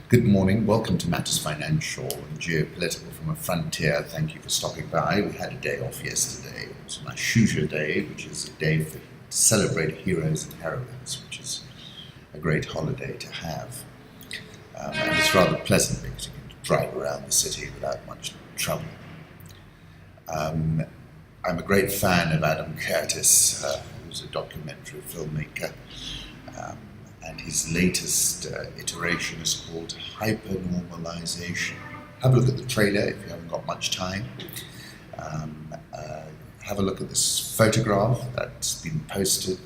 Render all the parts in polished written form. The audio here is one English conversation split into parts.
Good morning. Welcome to Matters Financial and Geopolitical from a Frontier. Thank you for stopping by. We had a day off yesterday. It was my Shuja Day, which is a day to celebrate heroes and heroines, which is a great holiday to have. And it's rather pleasant because you can drive around the city without much trouble. I'm a great fan of Adam Curtis, who's a documentary filmmaker. And his latest iteration is called HyperNormalisation. Have a look at the trailer if you haven't got much time. Have a look at this photograph that's been posted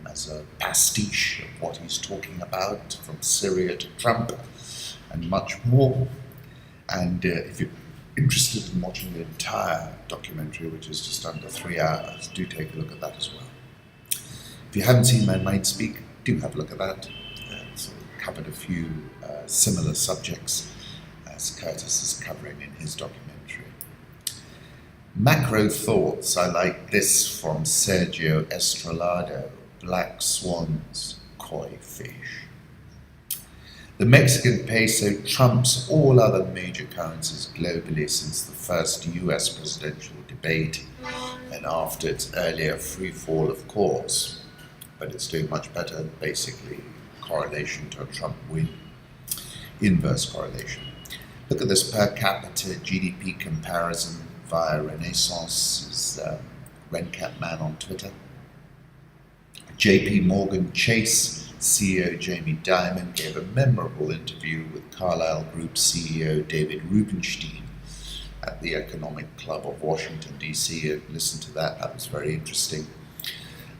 as a pastiche of what he's talking about, from Syria to Trump and much more. And if you're interested in watching the entire documentary, which is just under 3 hours, do take a look at that as well. If you haven't seen My Mind Speak, do have a look at that. It's covered a few similar subjects as Curtis is covering in his documentary. Macro thoughts. I like this from Sergio Estrelado, Black Swans, Koi Fish. The Mexican peso trumps all other major currencies globally since the first US presidential debate and after its earlier free fall, of course. But it's doing much better, basically, correlation to a Trump win, inverse correlation. Look at this per capita GDP comparison via Renaissance's RenCap man on Twitter. JPMorgan Chase CEO Jamie Dimon gave a memorable interview with Carlyle Group CEO David Rubenstein at the Economic Club of Washington, D.C. Listen to that, that was very interesting.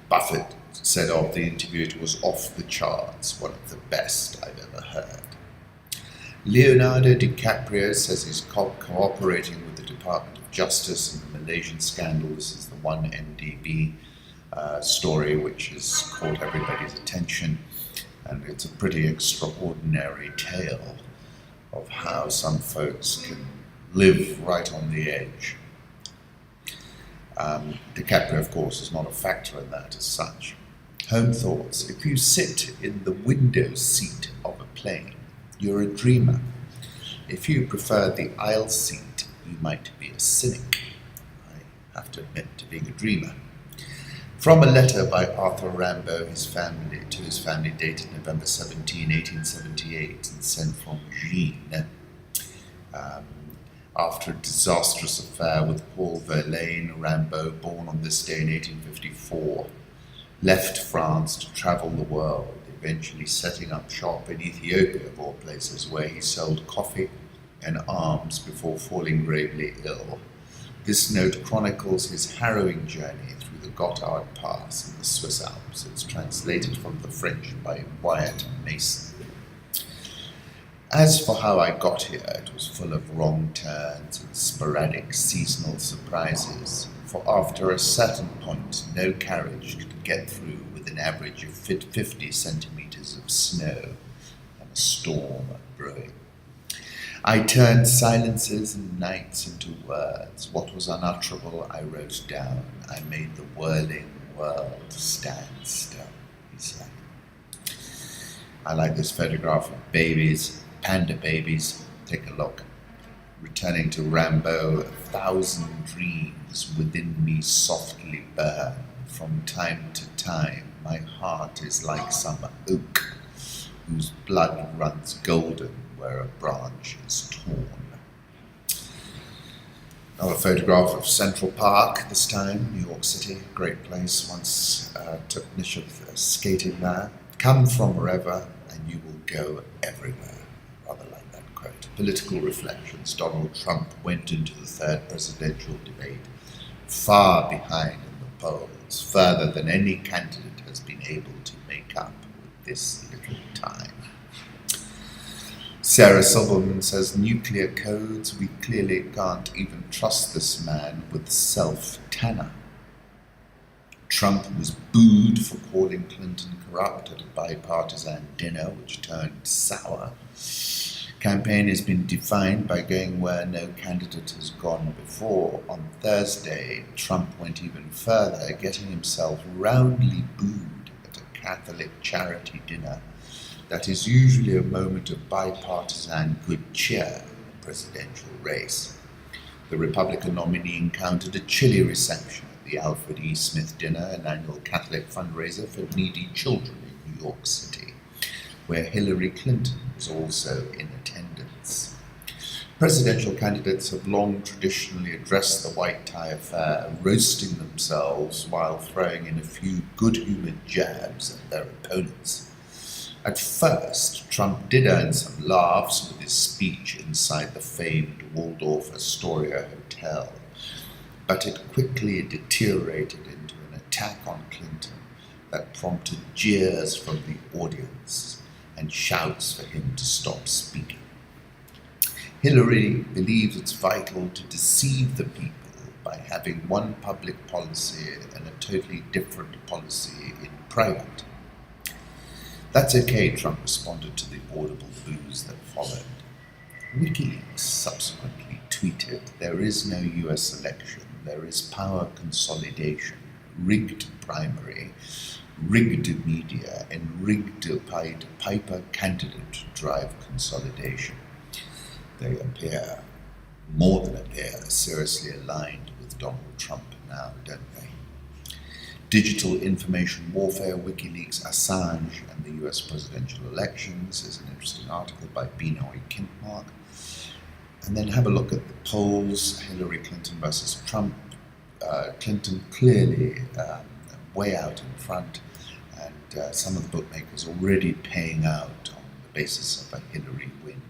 Buffett said of the interview it was off the charts, one of the best I've ever heard. Leonardo DiCaprio says he's cooperating with the Department of Justice in the Malaysian scandal. This is the 1MDB story which has caught everybody's attention, and it's a pretty extraordinary tale of how some folks can live right on the edge. DiCaprio, of course, is not a factor in that as such. Home thoughts. If you sit in the window seat of a plane, you're a dreamer. If you prefer the aisle seat, you might be a cynic. I have to admit to being a dreamer. From a letter by Arthur Rimbaud to his family dated November 17, 1878, and sent from Jean. After a disastrous affair with Paul Verlaine, Rimbaud, born on this day in 1854, left France to travel the world, eventually setting up shop in Ethiopia, of all places, where he sold coffee and arms before falling gravely ill. This note chronicles his harrowing journey through the Gotthard Pass in the Swiss Alps. It's translated from the French by Wyatt Mason. As for how I got here, it was full of wrong turns and sporadic seasonal surprises, for after a certain point no carriage could get through with an average of 50 centimeters of snow and a storm brewing. I turned silences and nights into words. What was unutterable I wrote down. I made the whirling world stand still, he said. I like this photograph of babies, panda babies. Take a look. Returning to Rimbaud, 1,000 dreams within me softly burn. From time to time, my heart is like some oak whose blood runs golden where a branch is torn. Another photograph of Central Park, this time, New York City, great place. Once took Nisha skating there. Come from wherever and you will go everywhere. Rather like that quote. Political reflections. Donald Trump went into the third presidential debate far behind in the polls, further than any candidate has been able to make up with this little time. Sarah Silverman says, nuclear codes, we clearly can't even trust this man with self-tanner. Trump was booed for calling Clinton corrupt at a bipartisan dinner, which turned sour. Campaign has been defined by going where no candidate has gone before. On Thursday, Trump went even further, getting himself roundly booed at a Catholic charity dinner that is usually a moment of bipartisan good cheer in the presidential race. The Republican nominee encountered a chilly reception at the Alfred E. Smith Dinner, an annual Catholic fundraiser for needy children in New York City, where Hillary Clinton was also in attendance. Presidential candidates have long traditionally addressed the white tie affair, roasting themselves while throwing in a few good-humoured jabs at their opponents. At first, Trump did earn some laughs with his speech inside the famed Waldorf Astoria Hotel, but it quickly deteriorated into an attack on Clinton that prompted jeers from the audience and shouts for him to stop speaking. Hillary believes it's vital to deceive the people by having one public policy and a totally different policy in private. That's okay, Trump responded to the audible boos that followed. WikiLeaks subsequently tweeted, "There is no US election, there is power consolidation, rigged primary, rigged media, and rigged Piper candidate to drive consolidation." They appear, more than appear, seriously aligned with Donald Trump now, don't they? Digital Information Warfare, WikiLeaks, Assange, and the US presidential elections is an interesting article by Binoy Kintmark. And then have a look at the polls, Hillary Clinton versus Trump. Clinton clearly way out in front, and some of the bookmakers already paying out on the basis of a Hillary win.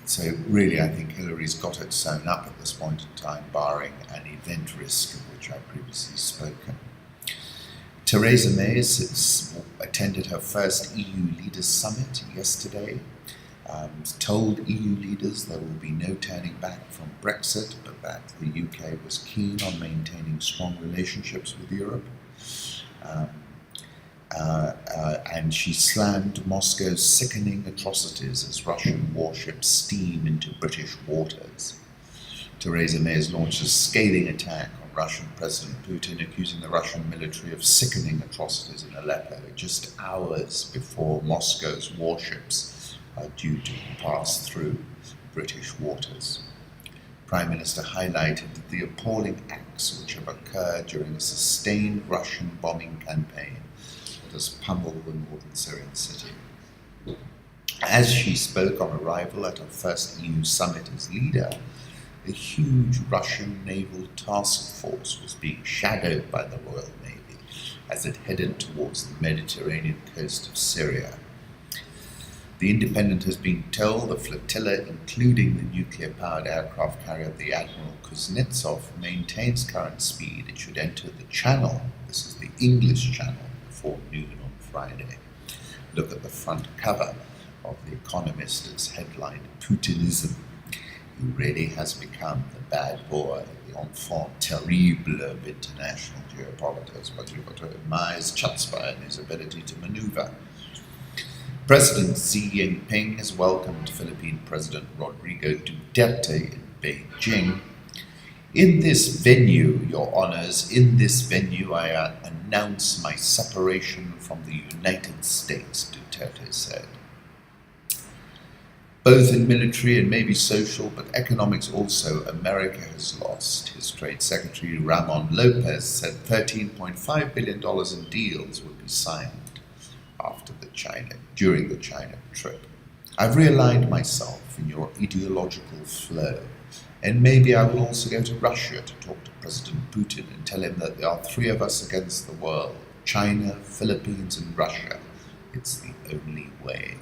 So really, I think Hillary's got it sewn up at this point in time, barring an event risk of which I've previously spoken. Theresa May attended her first EU Leaders Summit yesterday, told EU leaders there will be no turning back from Brexit, but that the UK was keen on maintaining strong relationships with Europe. And she slammed Moscow's sickening atrocities as Russian warships steam into British waters. Theresa May has launched a scathing attack on Russian President Putin, accusing the Russian military of sickening atrocities in Aleppo just hours before Moscow's warships are due to pass through British waters. Prime Minister highlighted the appalling acts which have occurred during a sustained Russian bombing campaign has pummeled the northern Syrian city. As she spoke on arrival at her first EU summit as leader, a huge Russian naval task force was being shadowed by the Royal Navy as it headed towards the Mediterranean coast of Syria. The Independent has been told the flotilla, including the nuclear-powered aircraft carrier the Admiral Kuznetsov, maintains current speed. It should enter the Channel, this is the English Channel, before noon on Friday. Look at the front cover of The Economist. It's headlined "Putinism." He really has become the bad boy, the enfant terrible of international geopolitics, but you've got to admire his chutzpah and his ability to maneuver. President Xi Jinping has welcomed Philippine President Rodrigo Duterte in Beijing. "In this venue, Your Honours, in this venue I announce my separation from the United States," Duterte said. Both in military and maybe social, but economics also, America has lost. His Trade Secretary Ramon Lopez said $13.5 billion in deals would be signed during the China trip. "I've realigned myself in your ideological flow. And maybe I will also go to Russia to talk to President Putin and tell him that there are three of us against the world: China, Philippines, and Russia. It's the only way."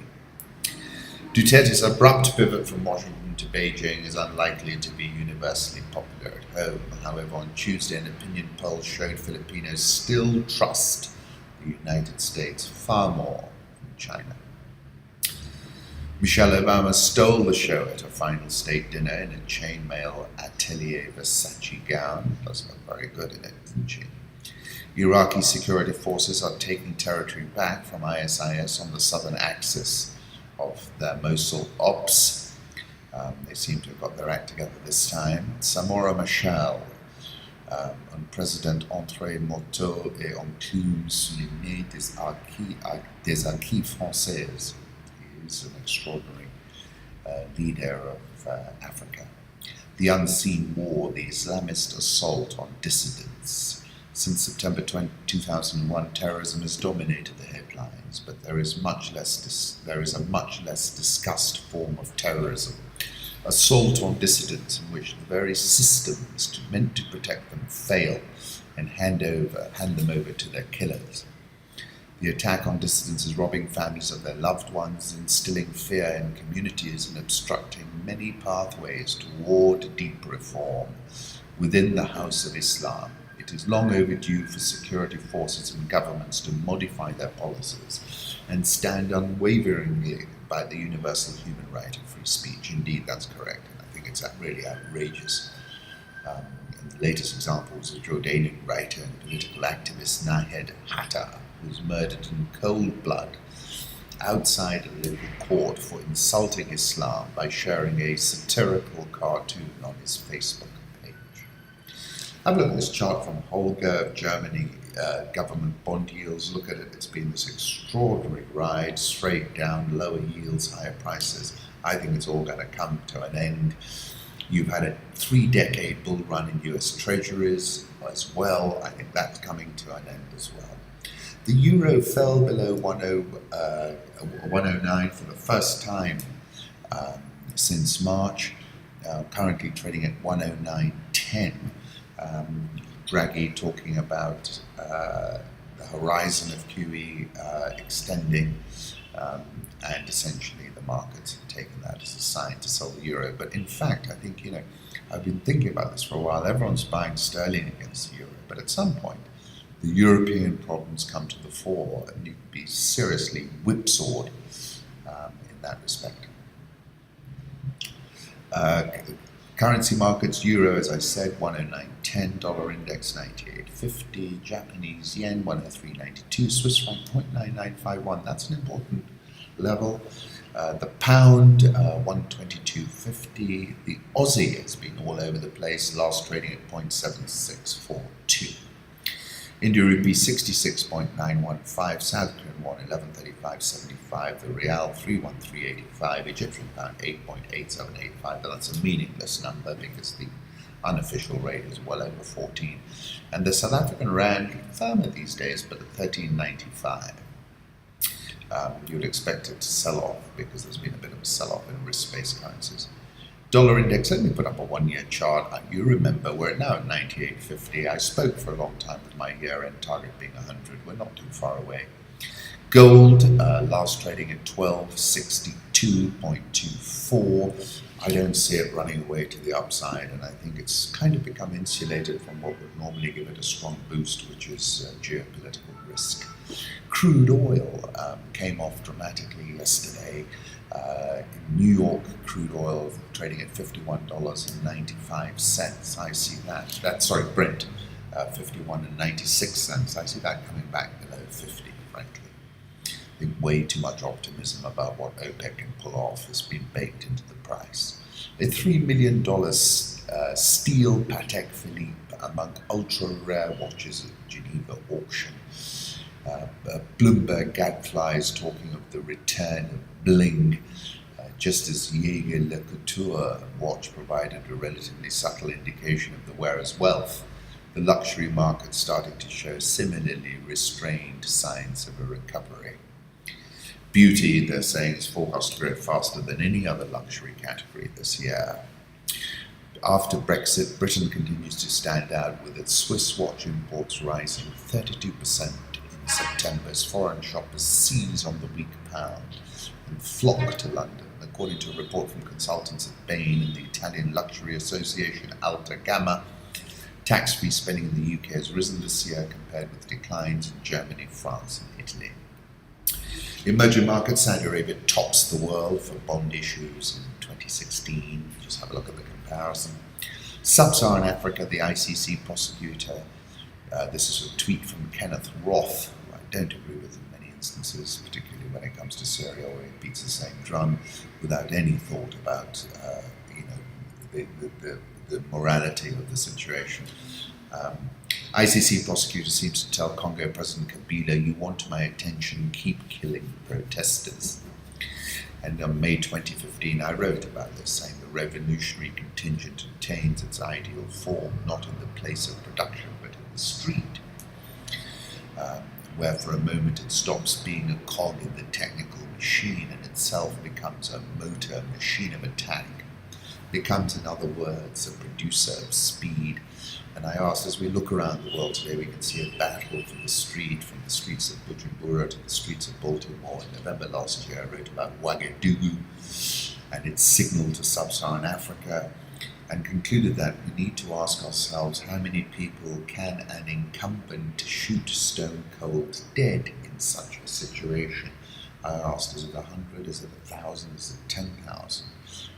Duterte's abrupt pivot from Washington to Beijing is unlikely to be universally popular at home. However, on Tuesday, an opinion poll showed Filipinos still trust the United States far more than China. Michelle Obama stole the show at her final state dinner in a chainmail Atelier Versace gown. Does look very good in it, doesn't she? Iraqi security forces are taking territory back from ISIS on the southern axis of their Mosul ops. They seem to have got their act together this time. Samora Machel Un président entre moto et enclume souligner des acquis françaises. He is an extraordinary leader of Africa. The unseen war, the Islamist assault on dissidents. Since September 2001, terrorism has dominated the headlines, but there is a much less discussed form of terrorism. Assault on dissidents in which the very systems meant to protect them fail and hand them over to their killers. The attack on dissidents is robbing families of their loved ones, instilling fear in communities and obstructing many pathways toward deep reform within the House of Islam. It is long overdue for security forces and governments to modify their policies and stand unwaveringly by the universal human right of free speech. Indeed, that's correct, and I think it's really outrageous. And the latest example was a Jordanian writer and political activist, Nahed Hatta, who was murdered in cold blood outside a local court for insulting Islam by sharing a satirical cartoon on his Facebook page. Have a look at this chart from Holger of Germany, government bond yields. Look at it, it's been this extraordinary ride, straight down, lower yields, higher prices. I think it's all going to come to an end. You've had a 3-decade bull run in US treasuries as well. I think that's coming to an end as well. The euro fell below 109 for the first time since March, currently trading at 109.10. Draghi talking about the horizon of QE extending, and essentially the markets have taken that as a sign to sell the euro. But in fact, I think, I've been thinking about this for a while. Everyone's buying sterling against the euro, but at some point, the European problems come to the fore and you can be seriously whipsawed in that respect. Currency markets, euro, as I said, 109.10, dollar index 98.50, Japanese yen 103.92, Swiss franc 0.9951. That's an important level. The pound 122.50. The Aussie has been all over the place, last trading at 0.7642. India rupee 66.915, South Korean won 1135.75, the Real 313.85, Egyptian pound 8.8785, but that's a meaningless number because the unofficial rate is well over 14. And the South African rand firmer these days, but at 13.95. You'd expect it to sell off because there's been a bit of a sell-off in risk-based currencies. Dollar index, let me put up a one-year chart. You remember, we're now at 98.50. I spoke for a long time with my year-end target being 100. We're not too far away. Gold, last trading at 1262.24. I don't see it running away to the upside, and I think it's kind of become insulated from what would normally give it a strong boost, which is geopolitical risk. Crude oil came off dramatically yesterday. In New York, crude oil trading at $51.95. I see that. Brent, 51.96. I see that coming back below 50, frankly. I think way too much optimism about what OPEC can pull off has been baked into the price. A $3 million steel Patek Philippe among ultra-rare watches at Geneva auction. Bloomberg gadflies talking of the return of bling, just as Jaeger LeCouture watch provided a relatively subtle indication of the wearer's wealth. The luxury market starting to show similarly restrained signs of a recovery. Beauty, they're saying, is forecast to grow faster than any other luxury category this year. After Brexit, Britain continues to stand out with its Swiss watch imports rising 32% in September as foreign shoppers seize on the weak pound and flock to London. According to a report from consultants at Bain and the Italian luxury association Alta Gamma, tax-free spending in the UK has risen this year compared with declines in Germany, France and Italy. Emerging markets, Saudi Arabia tops the world for bond issues in 2016. Just have a look at the comparison. Sub-Saharan Africa, the ICC prosecutor, this is a tweet from Kenneth Roth, who I don't agree with in many instances, particularly when it comes to Syria, where he beats the same drum without any thought about the morality of the situation. ICC prosecutor seems to tell Congo President Kabila, "You want my attention, keep killing protesters." And on May 2015, I wrote about this, saying the revolutionary contingent attains its ideal form, not in the place of production, but in the street, where for a moment it stops being a cog in the technical machine and itself becomes a motor machine of attack, becomes, in other words, a producer of speed. And I asked, as we look around the world today, we can see a battle for the street, from the streets of Bujumbura to the streets of Baltimore. In November last year, I wrote about Ouagadougou and its signal to sub-Saharan Africa, and concluded that we need to ask ourselves, how many people can an incumbent shoot stone cold dead in such a situation? I asked, is it 100, is it 1,000, is it 10,000?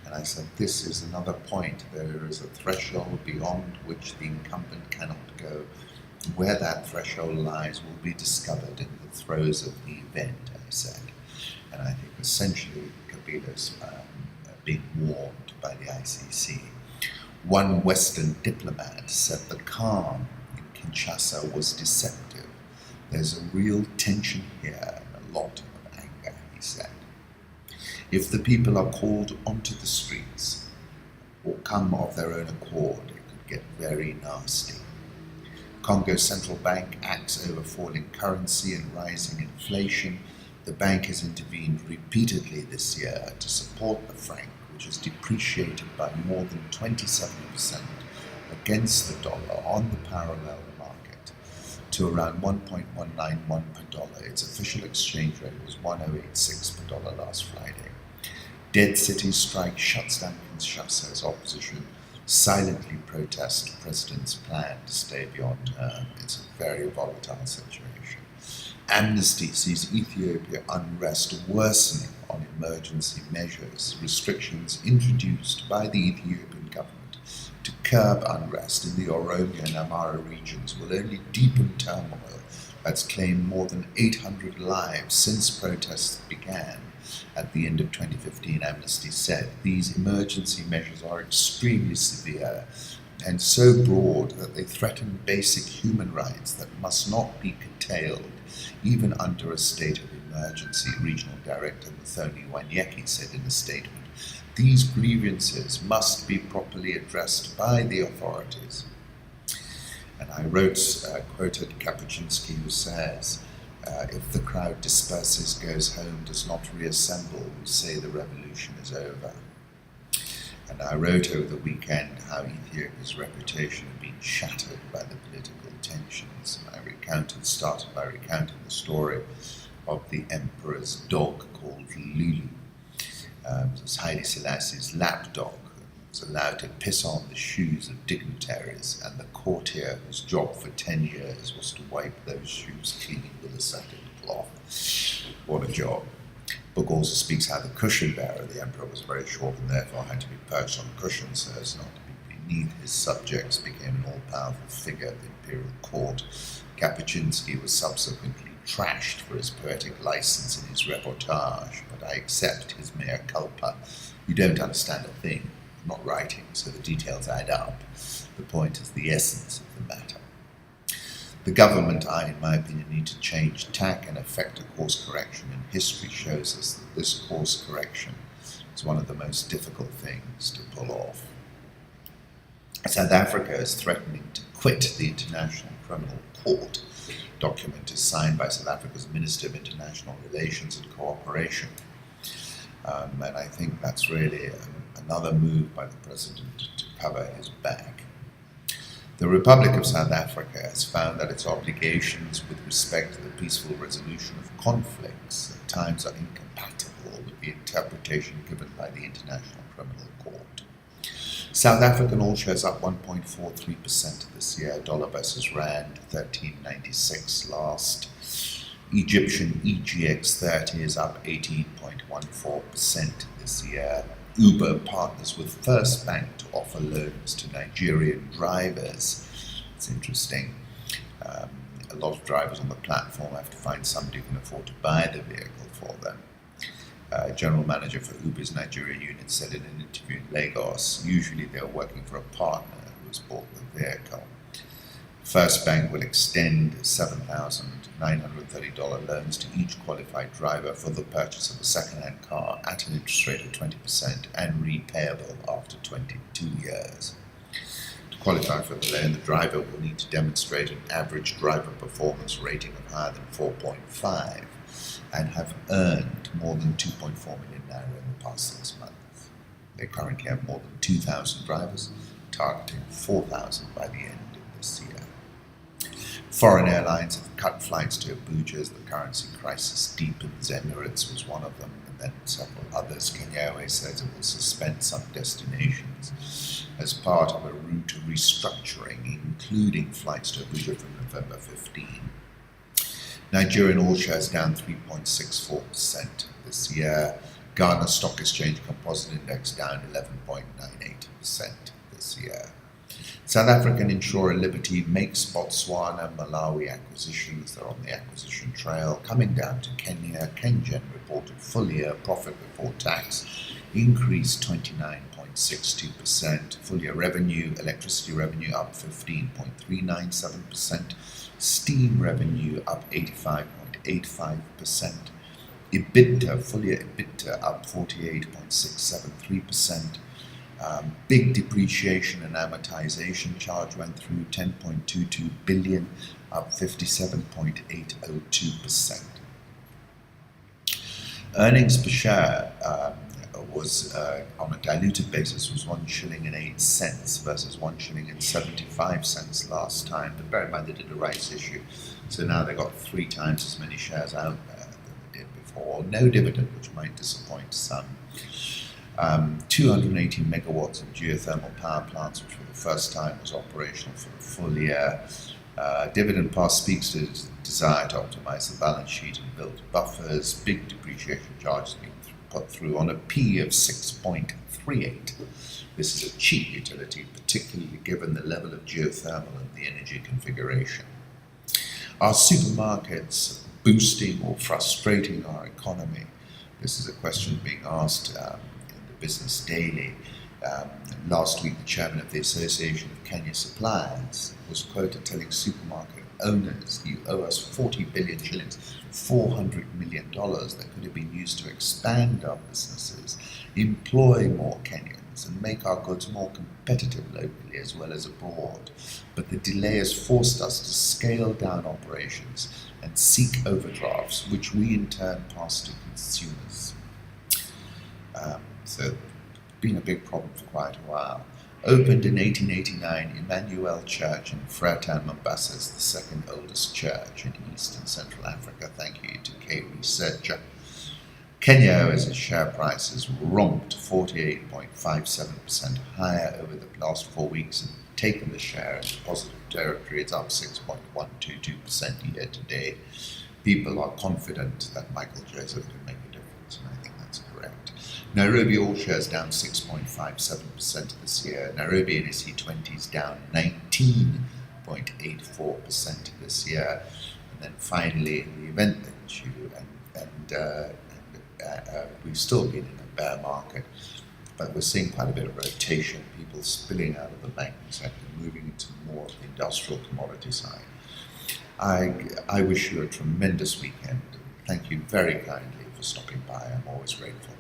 And I said, this is another point. There is a threshold beyond which the incumbent cannot go. Where that threshold lies will be discovered in the throes of the event, I said. And I think essentially Kabila's being warned by the ICC. One Western diplomat said the calm in Kinshasa was deceptive. There's a real tension here and a lot of anger, he said. If the people are called onto the streets or come of their own accord, it could get very nasty. Congo's central bank acts over falling currency and rising inflation. The bank has intervened repeatedly this year to support the franc, which has depreciated by more than 27% against the dollar on the parallel market to around 1.191 per dollar. Its official exchange rate was 1.086 per dollar last Friday. Dead City strike shuts down Kinshasa as opposition silently protests the president's plan to stay beyond term. It's a very volatile situation. Amnesty sees Ethiopia unrest worsening on emergency measures. Restrictions introduced by the Ethiopian government to curb unrest in the Oromia and Amara regions will only deepen turmoil that's claimed more than 800 lives since protests began. At the end of 2015, Amnesty said these emergency measures are extremely severe and so broad that they threaten basic human rights that must not be curtailed, even under a state of emergency. Regional Director Muthoni Wanyeki said in a statement, "These grievances must be properly addressed by the authorities." And I quoted Kapuscinski, who says, if the crowd disperses, goes home, does not reassemble, we say the revolution is over. And I wrote over the weekend how Ethiopia's reputation had been shattered by the political tensions. And started by recounting the story of the emperor's dog called Lulu. It was Haile Selassie's lapdog. Was allowed to piss on the shoes of dignitaries, and the courtier whose job for 10 years was to wipe those shoes clean with a satin cloth. What a job. The book also speaks how the cushion bearer, the emperor, was very short and therefore had to be perched on cushions so as not to be beneath his subjects, became an all-powerful figure at the imperial court. Kapuscinski was subsequently trashed for his poetic license in his reportage, but I accept his mea culpa. You don't understand a thing. Not writing, so the details add up. The point is the essence of the matter. The government, in my opinion, need to change tack and effect a course correction, and history shows us that this course correction is one of the most difficult things to pull off. South Africa is threatening to quit the International Criminal Court. The document is signed by South Africa's Minister of International Relations and Cooperation. And I think that's really another move by the president to cover his back. The Republic of South Africa has found that its obligations with respect to the peaceful resolution of conflicts at times are incompatible with the interpretation given by the International Criminal Court. South African all shares up 1.43% this year, dollar versus rand 13.96 last. Egyptian EGX30 is up 18.14% this year. Uber partners with First Bank to offer loans to Nigerian drivers. It's interesting. A lot of drivers on the platform have to find somebody who can afford to buy the vehicle for them. General manager for Uber's Nigeria unit said in an interview in Lagos, usually they're working for a partner who has bought the vehicle. First Bank will extend $7,930 loans to each qualified driver for the purchase of a second-hand car at an interest rate of 20% and repayable after 22 years. To qualify for the loan, the driver will need to demonstrate an average driver performance rating of higher than 4.5 and have earned more than 2.4 million naira in the past 6 months. They currently have more than 2,000 drivers, targeting 4,000 by the end of this year. Foreign airlines have cut flights to Abuja as the currency crisis deepens. Emirates was one of them, and then several others. Kenya Airways says it will suspend some destinations as part of a route restructuring, including flights to Abuja from November 15. Nigerian all shares down 3.64% this year. Ghana Stock Exchange Composite Index down 11.98% this year. South African insurer Liberty makes Botswana, Malawi acquisitions. They're on the acquisition trail. Coming down to Kenya, KenGen reported full-year profit before tax increased 29.62%. Full-year revenue, electricity revenue up 15.397%. Steam revenue up 85.85%. EBITDA, full-year EBITDA up 48.673%. Big depreciation and amortization charge went through 10.22 billion, up 57.802%. Earnings per share was on a diluted basis was 1 shilling and 8 cents versus 1 shilling and 75 cents last time. But bear in mind they did a rights issue, so now they've got 3 times as many shares out there than they did before. No dividend, which might disappoint some. 280 megawatts of geothermal power plants, which for the first time was operational for the full year. Dividend pass speaks to the desire to optimize the balance sheet and build buffers. Big depreciation charges being put through on a P of 6.38. This is a cheap utility, particularly given the level of geothermal and the energy configuration. Are supermarkets boosting or frustrating our economy? This is a question being asked Business Daily. Last week, the chairman of the Association of Kenya Suppliers was quoted telling supermarket owners, "You owe us 40 billion shillings, $400 million that could have been used to expand our businesses, employ more Kenyans, and make our goods more competitive locally as well as abroad. But the delay has forced us to scale down operations and seek overdrafts, which we in turn pass to consumers." So, been a big problem for quite a while. Opened in 1889, Emmanuel Church in Freetown, Mombasa is the second oldest church in East and Central Africa. Thank you to K Researcher. Kenya Airways' share price has romped 48.57% higher over the last 4 weeks and taken the share into positive territory. It's up 6.122% year to date. People are confident that Michael Joseph can make a difference, and I think that's correct. Nairobi all shares down 6.57% this year. Nairobi NSE20 is down 19.84% this year. And then finally, in the event that we've still been in a bear market, but we're seeing quite a bit of rotation, people spilling out of the banking sector, moving into more of the industrial commodity side. I wish you a tremendous weekend. Thank you very kindly for stopping by. I'm always grateful.